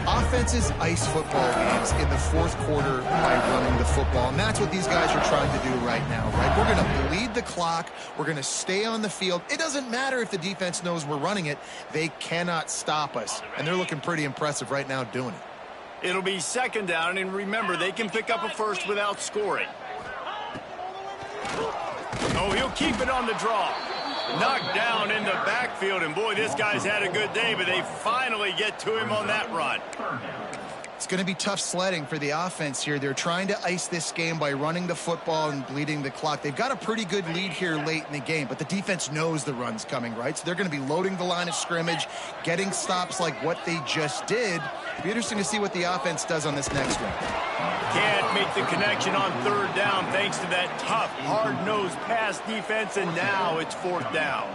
Offenses ice football games in the fourth quarter by running the football, and that's what these guys are trying to do right now, right? We're going to bleed the clock. We're going to stay on the field. It doesn't matter if the defense knows we're running it. They cannot stop us, and they're looking pretty impressive right now doing it. It'll be 2nd down, and remember, they can pick up a first without scoring. Oh, he'll keep it on the draw. Knocked down in the backfield, and boy, this guy's had a good day, but they finally get to him on that run. It's going to be tough sledding for the offense here. They're trying to ice this game by running the football and bleeding the clock. They've got a pretty good lead here late in the game, but the defense knows the run's coming, right? So they're going to be loading the line of scrimmage, getting stops like what they just did. It'll be interesting to see what the offense does on this next one. Can't make the connection on 3rd down thanks to that tough, hard-nosed pass defense, and now it's 4th down.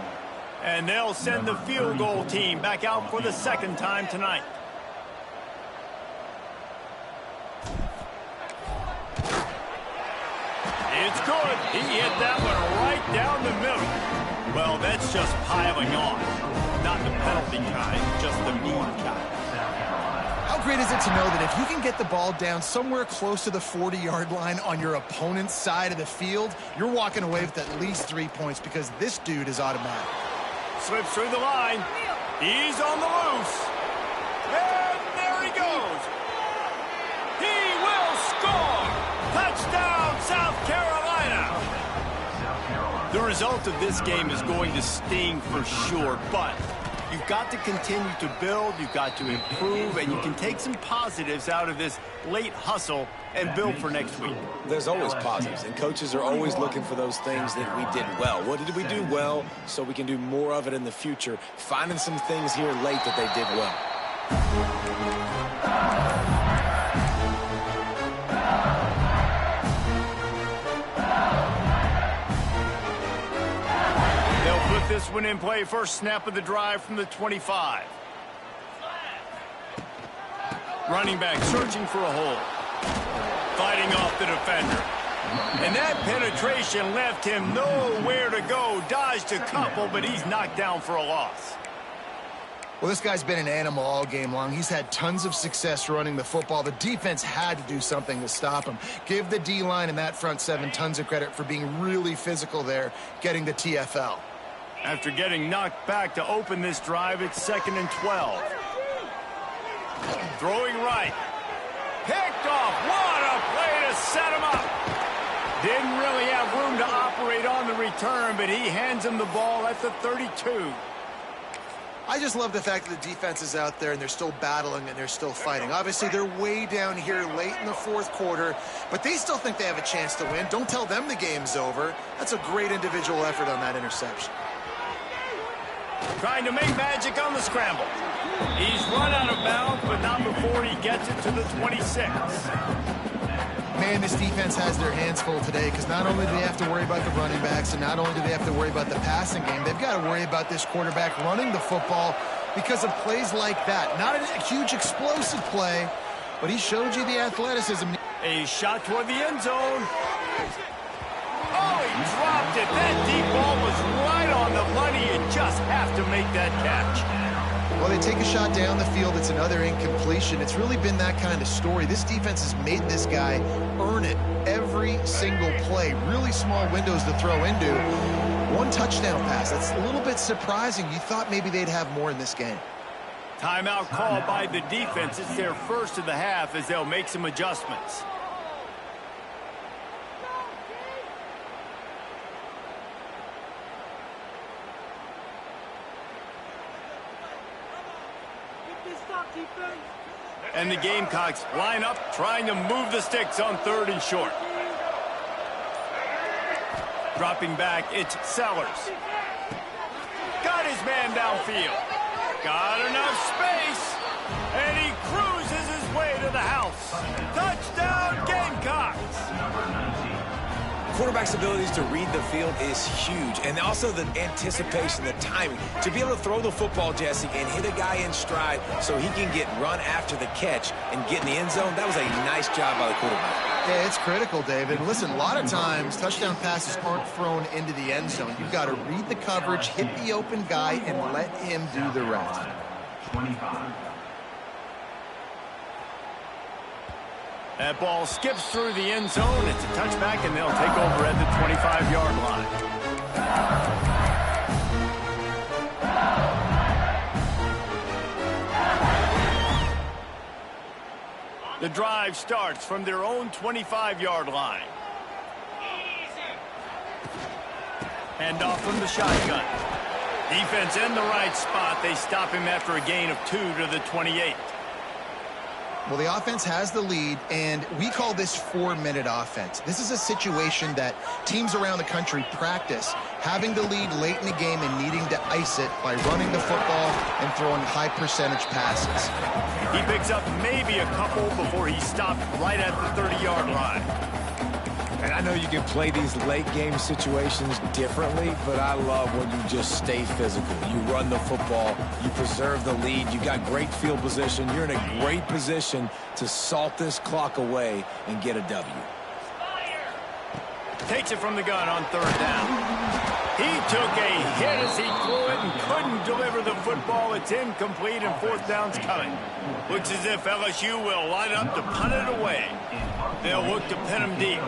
And they'll send the field goal team back out for the 2nd time tonight. It's good. He hit that one right down the middle. Well, that's just piling on. Not the penalty kind, just the mean kind. How great is it to know that if you can get the ball down somewhere close to the 40-yard line on your opponent's side of the field, you're walking away with at least 3 points because this dude is automatic. Slips through the line. He's on the loose. And there he goes. He will score. Touchdown, South Carolina. The result of this game is going to sting for sure, but You've got to continue to build, you've got to improve, and you can take some positives out of this late hustle and build for next week. There's always positives, and coaches are always looking for those things that we did well. What did we do well so we can do more of it in the future? Finding some things here late that they did well. This one in play, first snap of the drive from the 25. Running back searching for a hole. Fighting off the defender. And that penetration left him nowhere to go. Dodged a couple, but he's knocked down for a loss. Well, this guy's been an animal all game long. He's had tons of success running the football. The defense had to do something to stop him. Give the D-line and that front seven tons of credit for being really physical there, getting the TFL. After getting knocked back to open this drive, it's 2nd and 12. Throwing right. Picked off. What a play to set him up. Didn't really have room to operate on the return, but he hands him the ball at the 32. I just love the fact that the defense is out there and they're still battling and they're still fighting. Obviously, they're way down here late in the fourth quarter, but they still think they have a chance to win. Don't tell them the game's over. That's a great individual effort on that interception. Trying to make magic on the scramble. He's run out of bounds, but not before he gets it to the 26. Man, this defense has their hands full today because not only do they have to worry about the running backs and not only do they have to worry about the passing game, they've got to worry about this quarterback running the football because of plays like that. Not a huge explosive play, but he showed you the athleticism. A shot toward the end zone. Oh, he dropped it. That deep ball was right on the money. You just have to make that catch. Well, they take a shot down the field. It's another incompletion. It's really been that kind of story. This defense has made this guy earn it every single play. Really small windows to throw into. One touchdown pass. That's a little bit surprising. You thought maybe they'd have more in this game. Timeout called by the defense. It's their first of the half as they'll make some adjustments. And the Gamecocks line up, trying to move the sticks on 3rd and short. Dropping back, it's Sellers. Got his man downfield. Got enough space. And he cruises his way to the house. Touchdown, Gamecocks. Quarterback's abilities to read the field is huge, and also the anticipation, the timing. To be able to throw the football, Jesse, and hit a guy in stride so he can get run after the catch and get in the end zone, that was a nice job by the quarterback. Yeah, it's critical, David. Listen, a lot of times touchdown passes aren't thrown into the end zone. You've got to read the coverage, hit the open guy, and let him do the rest. 25. That ball skips through the end zone. It's a touchback, and they'll take over at the 25-yard line. The drive starts from their own 25-yard line. Hand off from the shotgun. Defense in the right spot. They stop him after a gain of 2 to the 28. Well, the offense has the lead, and we call this 4-minute offense. This is a situation that teams around the country practice, having the lead late in the game and needing to ice it by running the football and throwing high-percentage passes. He picks up maybe a couple before he stopped right at the 30-yard line. And I know you can play these late-game situations differently, but I love when you just stay physical. You run the football, you preserve the lead, you got great field position, you're in a great position to salt this clock away and get a W. Takes it from the gun on 3rd down. He took a hit as he threw it and couldn't deliver the football. It's incomplete and 4th down's coming. Looks as if LSU will line up to punt it away. They'll look to pin him deep.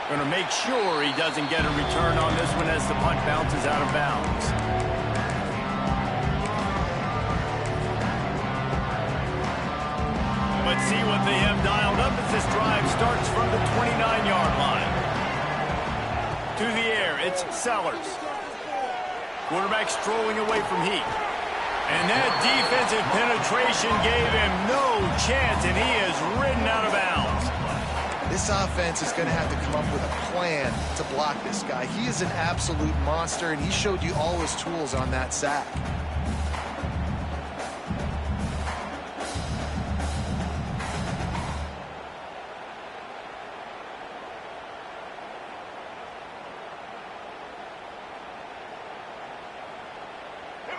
Going to make sure he doesn't get a return on this one as the punt bounces out of bounds. Let's see what they have dialed up as this drive starts from the 29-yard line. To the air, it's Sellers. Quarterback strolling away from Heat. And that defensive penetration gave him no chance, and he is ridden out of bounds. This offense is going to have to come up with a plan to block this guy. He is an absolute monster, and he showed you all his tools on that sack.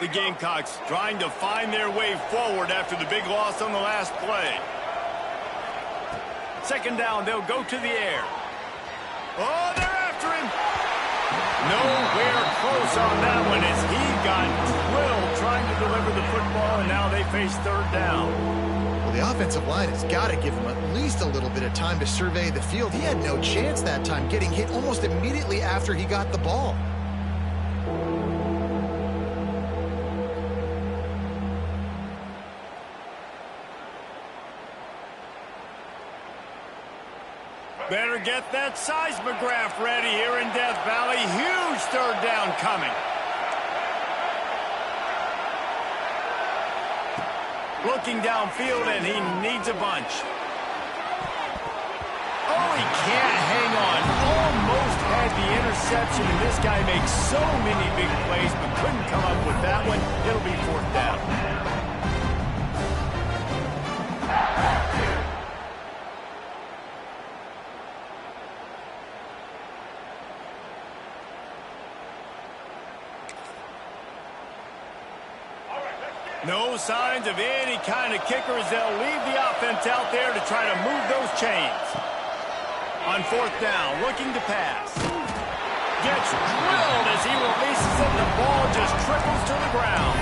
The Gamecocks trying to find their way forward after the big loss on the last play. Second down, they'll go to the air. Oh, they're after him. Nowhere close on that one as he got drilled trying to deliver the football, and now they face third down. Well, the offensive line has got to give him at least a little bit of time to survey the field. He had no chance that time, getting hit almost immediately after he got the ball. Better get that seismograph ready here in Death Valley. Huge third down coming. Looking downfield, and he needs a bunch. Oh, he can't hang on. Almost had the interception, and this guy makes so many big plays, but couldn't come up with that one. It'll be fourth down. No signs of any kind of kickers. They'll leave the offense out there to try to move those chains. On fourth down, looking to pass. Gets drilled as he releases it. The ball just trickles to the ground.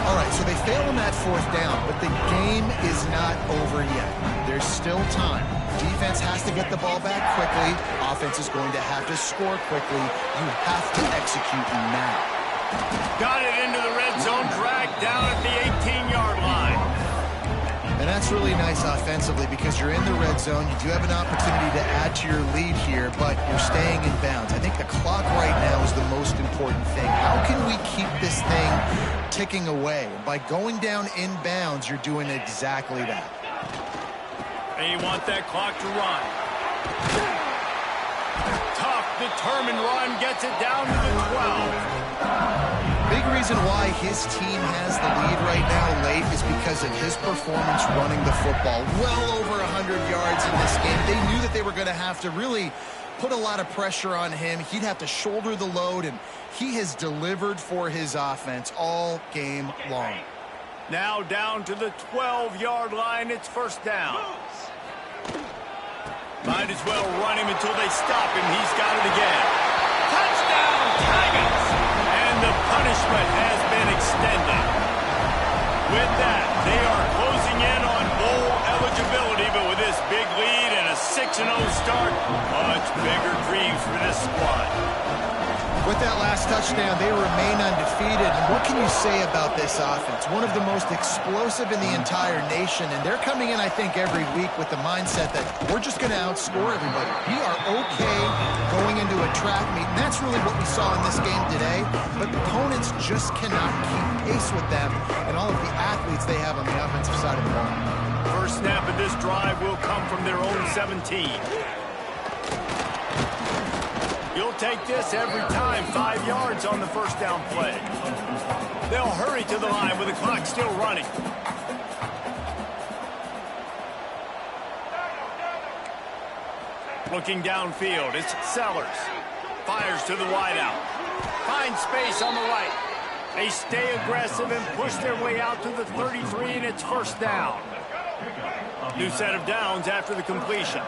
All right, so they fail on that fourth down, but the game is not over yet. There's still time. Defense has to get the ball back quickly. Offense is going to have to score quickly. You have to execute now. Got it into the red zone, dragged down at the 18-yard line. And that's really nice offensively because you're in the red zone. You do have an opportunity to add to your lead here, but you're staying in bounds. I think the clock right now is the most important thing. How can we keep this thing ticking away? By going down in bounds, you're doing exactly that. They want that clock to run. Tough, determined run, gets it down to the 12. Big reason why his team has the lead right now late is because of his performance running the football. Well over 100 yards in this game. They knew that they were going to have to really put a lot of pressure on him. He'd have to shoulder the load, and he has delivered for his offense all game long. Now down to the 12-yard line. It's first down. Might as well run him until they stop him. He's got it again. Touchdown, Tigers! And the punishment has been extended. With that, they are closing in on bowl eligibility, but with this big lead and a 6-0 start, much bigger dreams for this squad. With that last touchdown, they remain undefeated. And what can you say about this offense? One of the most explosive in the entire nation. And they're coming in, I think, every week with the mindset that we're just going to outscore everybody. We are okay going into a track meet. And that's really what we saw in this game today. But opponents just cannot keep pace with them and all of the athletes they have on the offensive side of the ball. First snap of this drive will come from their own 17. You'll take this every time. 5 yards on the first down play. They'll hurry to the line with the clock still running. Looking downfield, it's Sellers. Fires to the wideout. Finds space on the right. They stay aggressive and push their way out to the 33, and it's first down. New set of downs after the completion.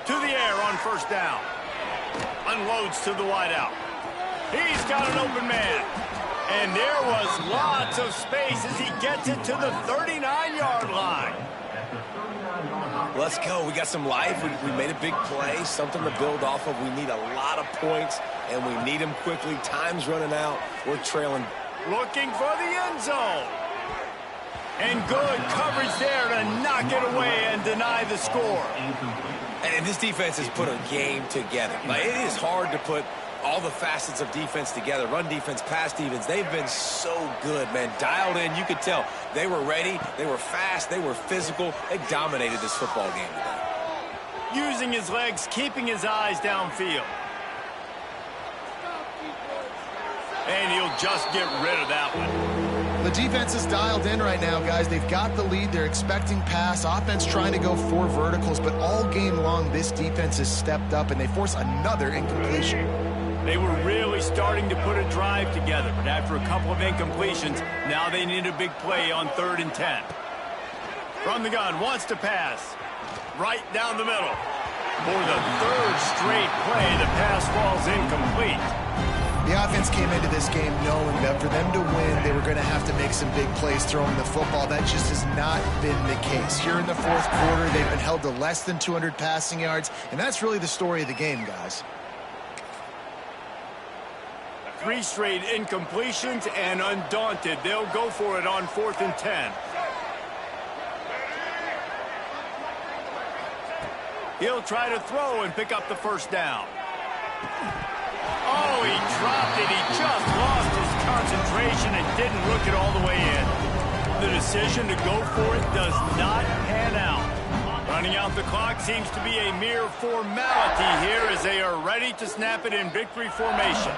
To the air on first down. Unloads to the wideout. He's got an open man. And there was lots of space as he gets it to the 39-yard line. Let's go. We got some life. We made a big play, something to build off of. We need a lot of points, and we need them quickly. Time's running out. We're trailing. Looking for the end zone. And good coverage there to knock it away and deny the score. And this defense has put a game together. Like, it is hard to put all the facets of defense together. Run defense, pass defense. They've been so good, man. Dialed in. You could tell they were ready. They were fast. They were physical. They dominated this football game today. Using his legs, keeping his eyes downfield. And he'll just get rid of that one. The defense is dialed in right now, guys. They've got the lead. They're expecting pass. Offense trying to go 4 verticals, but all game long, this defense has stepped up, and they force another incompletion. They were really starting to put a drive together, but after a couple of incompletions, now they need a big play on 3rd and 10. From the gun, wants to pass. Right down the middle. For the 3rd straight play, the pass falls incomplete. The offense came into this game knowing that for them to win, they were going to have to make some big plays throwing the football. That just has not been the case. Here in the 4th quarter, they've been held to less than 200 passing yards, and that's really the story of the game, guys. 3 straight incompletions, and undaunted, they'll go for it on 4th and 10. He'll try to throw and pick up the 1st down. Oh, he dropped it. He just lost his concentration and didn't look it all the way in. The decision to go for it does not pan out. Running out the clock seems to be a mere formality here as they are ready to snap it in victory formation.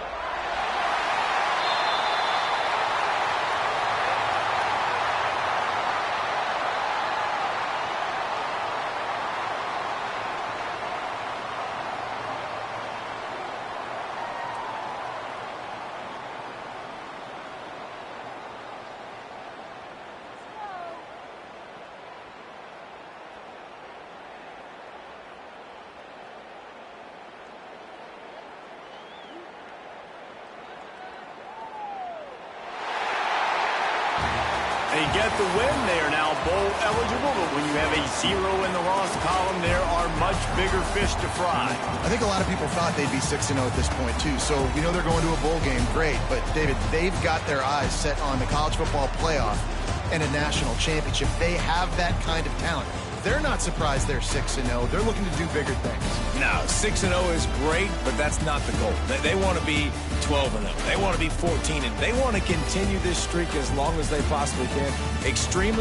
They get the win. They are now bowl eligible, but when you have a 0 in the loss column, there are much bigger fish to fry. I think a lot of people thought they'd be 6-0 at this point, too. So we know they're going to a bowl game. Great. But, David, they've got their eyes set on the college football playoff and a national championship. They have that kind of talent. They're not surprised they're 6-0. They're looking to do bigger things. No, 6-0 is great, but that's not the goal. They want to be 12-0. They want to be 14-0. They want to continue this streak as long as they possibly can. Extremely